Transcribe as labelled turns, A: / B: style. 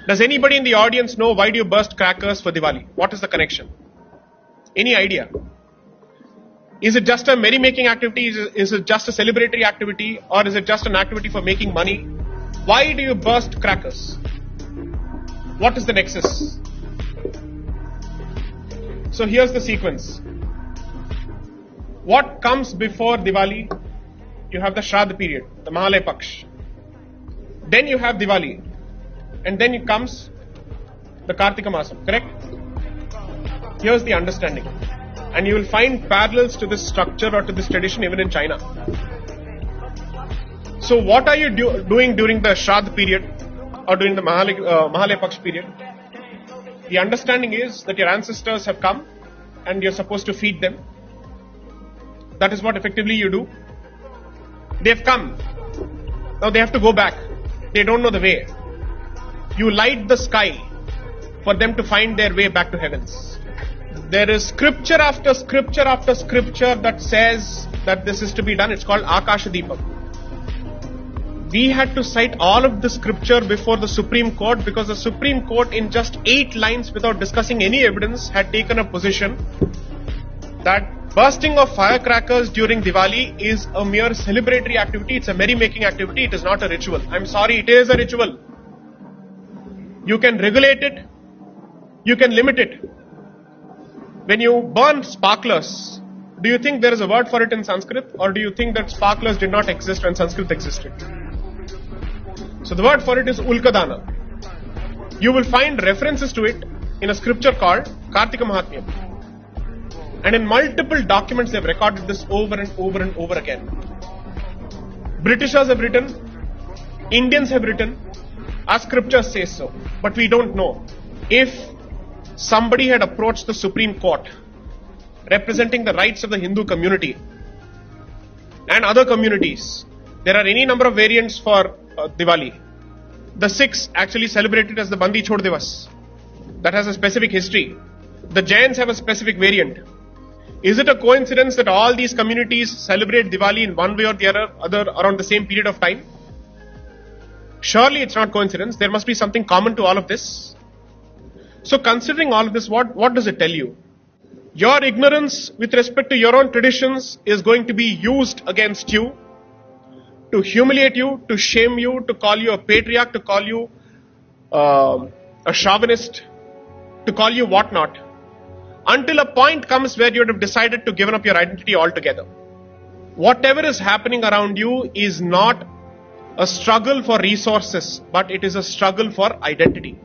A: Does anybody in the audience know why do you burst crackers for Diwali? What is the connection? Any idea? Is it just a merry-making activity? Is it just a celebratory activity? Or is it just an activity for making money? Why do you burst crackers? What is the nexus? So here's the sequence. What comes before Diwali? You have the Shraddha period, the Mahalaya Paksh. Then you have Diwali. And then it comes the Kartika Masam, correct? Here's the understanding. And you will find parallels to this structure or to this tradition even in China. So what are you doing during the Shraddha period or during the Mahalaya Paksh period? The understanding is that your ancestors have come and you're supposed to feed them. That is what effectively you do. They've come. Now they have to go back. They don't know the way. You light the sky for them to find their way back to heavens. There is scripture after scripture after scripture that says that this is to be done. It's called Akasha Deepak. We had to cite all of the scripture before the Supreme Court because the Supreme Court in just 8 lines without discussing any evidence had taken a position that bursting of firecrackers during Diwali is a mere celebratory activity. It's a merry-making activity. It is not a ritual. I'm sorry, it is a ritual. You can regulate it. You can limit it. When you burn sparklers, do you think there is a word for it in Sanskrit? Or do you think that sparklers did not exist when Sanskrit existed? So the word for it is Ulkadana. You will find references to it in a scripture called Kartika Mahatmyam. And in multiple documents they have recorded this over and over and over again. Britishers have written, Indians have written, our scriptures say so. But we don't know. If somebody had approached the Supreme Court representing the rights of the Hindu community and other communities, there are any number of variants for Diwali. The Sikhs actually celebrate it as the Bandi Chhod Divas. That has a specific history. The Jains have a specific variant. Is it a coincidence that all these communities celebrate Diwali in one way or the other around the same period of time? Surely it's not coincidence. There must be something common to all of this. So considering all of this, what does it tell you? Your ignorance with respect to your own traditions is going to be used against you to humiliate you, to shame you, to call you a patriarch, to call you a chauvinist, to call you whatnot, until a point comes where you have decided to give up your identity altogether. Whatever is happening around you is not a struggle for resources, but it is a struggle for identity.